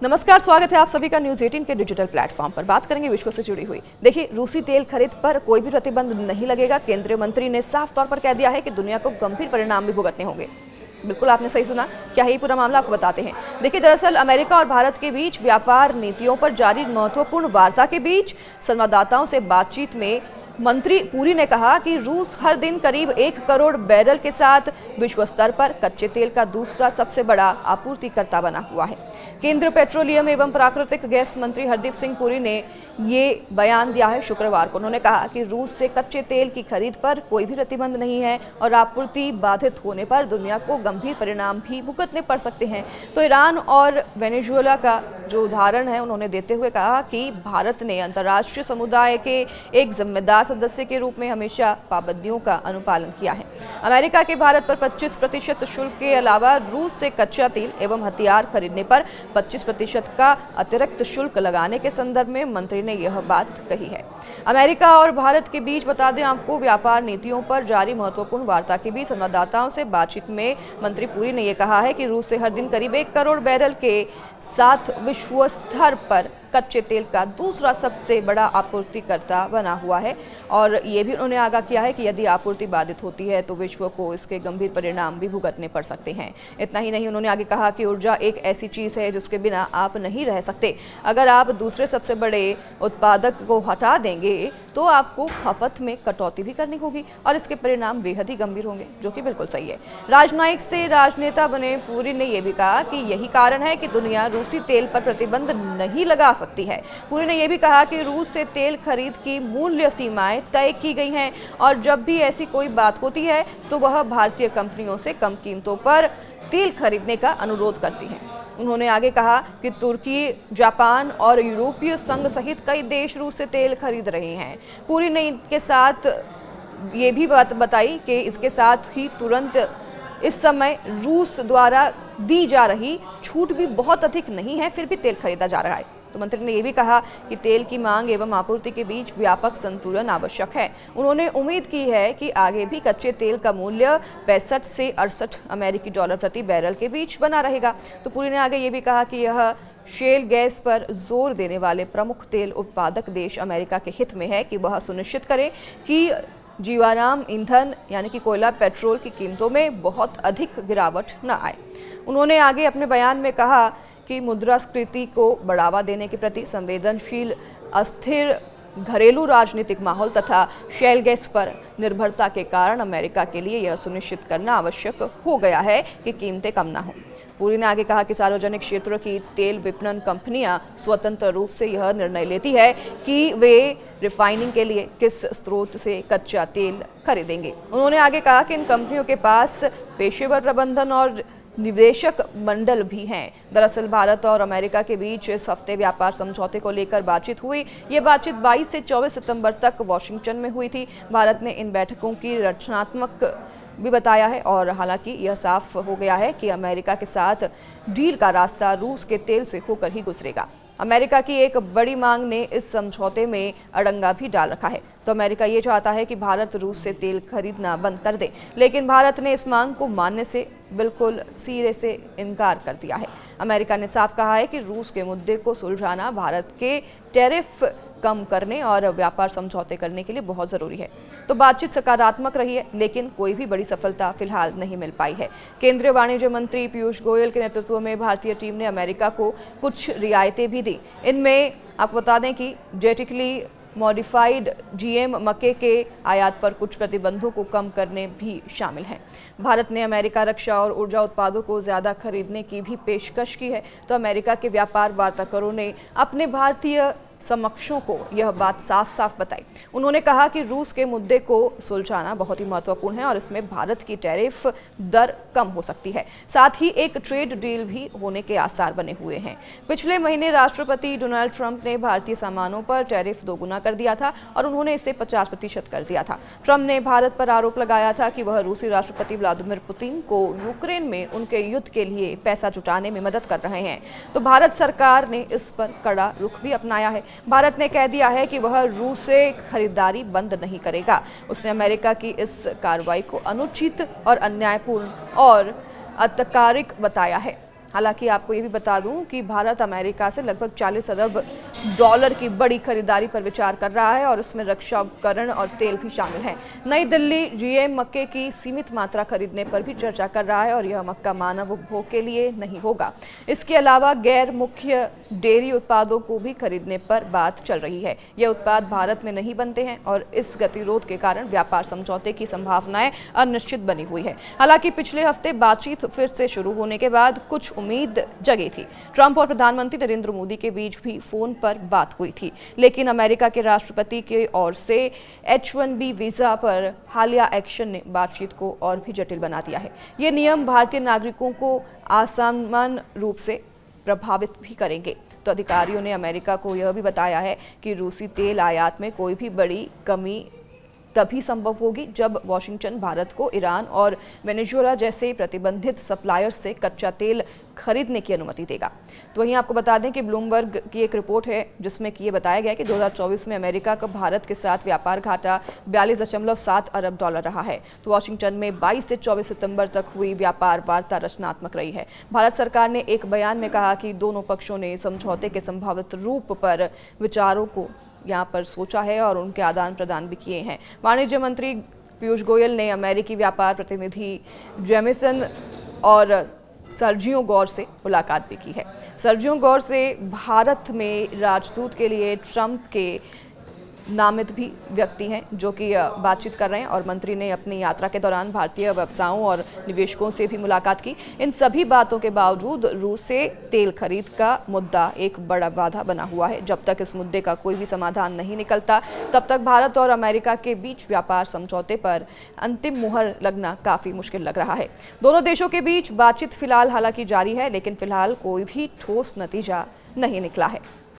नमस्कार, स्वागत है आप सभी का न्यूज 18 के डिजिटल प्लेटफॉर्म पर। बात करेंगे विश्व से जुड़ी हुई। देखिए, रूसी तेल खरीद पर कोई भी प्रतिबंध नहीं लगेगा। केंद्रीय मंत्री ने साफ तौर पर कह दिया है कि दुनिया को गंभीर परिणाम भी भुगतने होंगे। बिल्कुल आपने सही सुना। क्या है ये पूरा मामला, आपको बताते हैं। देखिए, दरअसल अमेरिका और भारत के बीच व्यापार नीतियों पर जारी महत्वपूर्ण वार्ता के बीच संवाददाताओं से बातचीत में मंत्री पुरी ने कहा कि रूस हर दिन करीब 1 करोड़ बैरल के साथ विश्व स्तर पर कच्चे तेल का दूसरा सबसे बड़ा आपूर्तिकर्ता बना हुआ है। केंद्रीय पेट्रोलियम एवं प्राकृतिक गैस मंत्री हरदीप सिंह पुरी ने ये बयान दिया है शुक्रवार को। उन्होंने कहा कि रूस से कच्चे तेल की खरीद पर कोई भी प्रतिबंध नहीं है और आपूर्ति बाधित होने पर दुनिया को गंभीर परिणाम भी भुगतने पड़ सकते हैं। तो ईरान और वेनेजुएला का जो उदाहरण है उन्होंने देते हुए कहा कि भारत ने अंतर्राष्ट्रीय समुदाय के एक जिम्मेदार सदस्य के रूप में हमेशा पाबंदियों का अनुपालन किया है। अमेरिका के भारत पर 25% शुल्क के अलावा रूस से कच्चा तेल एवं हथियार खरीदने पर 25% का अतिरिक्त शुल्क लगाने के संदर्भ में मंत्री ने यह बात कही है। अमेरिका और भारत के बीच, बता दें आपको, व्यापार नीतियों पर जारी महत्वपूर्ण वार्ता के बीच संवाददाताओं से बातचीत में मंत्री पुरी ने यह कहा है कि रूस से हर दिन करीब 1 करोड़ बैरल के साथ विश्व स्तर पर कच्चे तेल का दूसरा सबसे बड़ा आपूर्तिकर्ता बना हुआ है। और ये भी उन्होंने आगाह किया है कि यदि आपूर्ति बाधित होती है तो विश्व को इसके गंभीर परिणाम भी भुगतने पड़ सकते हैं। इतना ही नहीं, उन्होंने आगे कहा कि ऊर्जा एक ऐसी चीज़ है जिसके बिना आप नहीं रह सकते। अगर आप दूसरे सबसे बड़े उत्पादक को हटा देंगे तो आपको खपत में कटौती भी करनी होगी और इसके परिणाम बेहद ही गंभीर होंगे, जो कि बिल्कुल सही है। राजनयिक से राजनेता बने पुरी ने यह भी कहा कि यही कारण है कि दुनिया रूसी तेल पर प्रतिबंध नहीं लगा सकती है। पुरी ने यह भी कहा कि रूस से तेल खरीद की मूल्य सीमाएं तय की गई हैं और जब भी ऐसी कोई बात होती है तो वह भारतीय कंपनियों से कम कीमतों पर तेल खरीदने का अनुरोध करती हैं। उन्होंने आगे कहा कि तुर्की, जापान और यूरोपीय संघ सहित कई देश रूस से तेल खरीद रहे हैं। पुरी ने इनके साथ ये भी बात बताई कि इसके साथ ही तुरंत इस समय रूस द्वारा दी जा रही छूट भी बहुत अधिक नहीं है, फिर भी तेल खरीदा जा रहा है। तो मंत्री ने यह भी कहा कि तेल की मांग एवं आपूर्ति के बीच व्यापक संतुलन आवश्यक है। उन्होंने उम्मीद की है कि आगे भी कच्चे तेल का मूल्य 65 से 68 अमेरिकी डॉलर प्रति बैरल के बीच बना रहेगा। तो पुरी ने आगे ये भी कहा कि यह शेल गैस पर जोर देने वाले प्रमुख तेल उत्पादक देश अमेरिका के हित में है कि वह सुनिश्चित करें कि जीवाश्म ईंधन यानी कि कोयला, पेट्रोल की कीमतों में बहुत अधिक गिरावट न आए। उन्होंने आगे अपने बयान में कहा कि मुद्रास्फीति को बढ़ावा देने के प्रति संवेदनशील, अस्थिर घरेलू राजनीतिक माहौल तथा शेल गैस पर निर्भरता के कारण अमेरिका के लिए यह सुनिश्चित करना आवश्यक हो गया है कि कीमतें कम ना हों। पुरी ने आगे कहा कि सार्वजनिक क्षेत्र की तेल विपणन कंपनियां स्वतंत्र रूप से यह निर्णय लेती है कि वे रिफाइनिंग के लिए किस स्रोत से कच्चा तेल खरीदेंगे। उन्होंने आगे कहा कि इन कंपनियों के पास पेशेवर प्रबंधन और निवेशक मंडल भी हैं। दरअसल भारत और अमेरिका के बीच इस हफ्ते व्यापार समझौते को लेकर बातचीत हुई। ये बातचीत 22 से 24 सितंबर तक वॉशिंगटन में हुई थी। भारत ने इन बैठकों की रचनात्मक भी बताया है और हालांकि यह साफ हो गया है कि अमेरिका के साथ डील का रास्ता रूस के तेल से होकर ही गुजरेगा। अमेरिका की एक बड़ी मांग ने इस समझौते में अड़ंगा भी डाल रखा है। तो अमेरिका ये चाहता है कि भारत रूस से तेल खरीदना बंद कर दे, लेकिन भारत ने इस मांग को मानने से बिल्कुल सिरे से इनकार कर दिया है। अमेरिका ने साफ कहा है कि रूस के मुद्दे को सुलझाना भारत के टैरिफ कम करने और व्यापार समझौते करने के लिए बहुत ज़रूरी है। तो बातचीत सकारात्मक रही है, लेकिन कोई भी बड़ी सफलता फिलहाल नहीं मिल पाई है। केंद्रीय वाणिज्य मंत्री पीयूष गोयल के नेतृत्व में भारतीय टीम ने अमेरिका को कुछ रियायतें भी दी। इनमें आपको बता दें कि जेनेटिकली मॉडिफाइड जीएम मक्के के आयात पर कुछ प्रतिबंधों को कम करने भी शामिल हैं। भारत ने अमेरिका रक्षा और ऊर्जा उत्पादों को ज़्यादा खरीदने की भी पेशकश की है। तो अमेरिका के व्यापार वार्ताकारों ने अपने भारतीय समकक्षों को यह बात साफ साफ बताई। उन्होंने कहा कि रूस के मुद्दे को सुलझाना बहुत ही महत्वपूर्ण है और इसमें भारत की टैरिफ दर कम हो सकती है। साथ ही एक ट्रेड डील भी होने के आसार बने हुए हैं। पिछले महीने राष्ट्रपति डोनाल्ड ट्रंप ने भारतीय सामानों पर टैरिफ दोगुना कर दिया था और उन्होंने इसे 50% कर दिया था। ट्रंप ने भारत पर आरोप लगाया था कि वह रूसी राष्ट्रपति व्लादिमीर पुतिन को यूक्रेन में उनके युद्ध के लिए पैसा जुटाने में मदद कर रहे हैं। तो भारत सरकार ने इस पर कड़ा रुख भी अपनाया है। भारत ने कह दिया है कि वह रूस से खरीदारी बंद नहीं करेगा। उसने अमेरिका की इस कार्रवाई को अनुचित और अन्यायपूर्ण और अतकारिक बताया है। हालांकि आपको ये भी बता दूं कि भारत अमेरिका से लगभग 40 अरब डॉलर की बड़ी खरीदारी पर विचार कर रहा है और इसमें रक्षा उपकरण और तेल भी शामिल है। नई दिल्ली जीएम मक्के की सीमित मात्रा खरीदने पर भी चर्चा कर रहा है और यह मक्का मानव उपभोग के लिए नहीं होगा। इसके अलावा गैर मुख्य डेयरी उत्पादों को भी खरीदने पर बात चल रही है। यह उत्पाद भारत में नहीं बनते हैं और इस गतिरोध के कारण व्यापार समझौते की संभावनाएं अनिश्चित बनी हुई है। हालांकि पिछले हफ्ते बातचीत फिर से शुरू होने के बाद कुछ उम्मीद जगी थी। ट्रंप और प्रधानमंत्री नरेंद्र मोदी के बीच भी फोन पर बात हुई थी, लेकिन अमेरिका के राष्ट्रपति की ओर से H-1B वीजा पर हालिया एक्शन ने बातचीत को और भी जटिल बना दिया है। ये नियम भारतीय नागरिकों को असामान्य रूप से प्रभावित भी करेंगे। तो अधिकारियों ने अमेरिका को यह भी बताया है कि रूसी तेल आयात में कोई भी बड़ी कमी तभी संभव होगी जब वॉशिंगटन भारत को ईरान और वेनेजुएला जैसे प्रतिबंधित सप्लायर्स से कच्चा तेल खरीदने की अनुमति देगा। तो वहीं आपको बता दें कि ब्लूमबर्ग की एक रिपोर्ट है जिसमें कि ये बताया गया कि 2024 में अमेरिका का भारत के साथ व्यापार घाटा 42.7 अरब डॉलर रहा है। तो वॉशिंगटन में 22 से 24 सितंबर तक हुई व्यापार वार्ता रचनात्मक रही है। भारत सरकार ने एक बयान में कहा कि दोनों पक्षों ने समझौते के संभावित रूप पर विचारों को यहाँ पर सोचा है और उनके आदान प्रदान भी किए हैं। वाणिज्य मंत्री पीयूष गोयल ने अमेरिकी व्यापार प्रतिनिधि जेमिसन और सर्जियो गौर से मुलाकात भी की है। सर्जियो गौर से भारत में राजदूत के लिए ट्रंप के नामित भी व्यक्ति हैं जो कि बातचीत कर रहे हैं और मंत्री ने अपनी यात्रा के दौरान भारतीय व्यवसायों और निवेशकों से भी मुलाकात की। इन सभी बातों के बावजूद रूस से तेल खरीद का मुद्दा एक बड़ा बाधा बना हुआ है। जब तक इस मुद्दे का कोई भी समाधान नहीं निकलता तब तक भारत और अमेरिका के बीच व्यापार समझौते पर अंतिम मुहर लगना काफ़ी मुश्किल लग रहा है। दोनों देशों के बीच बातचीत फिलहाल हालांकि जारी है, लेकिन फिलहाल कोई भी ठोस नतीजा नहीं निकला है।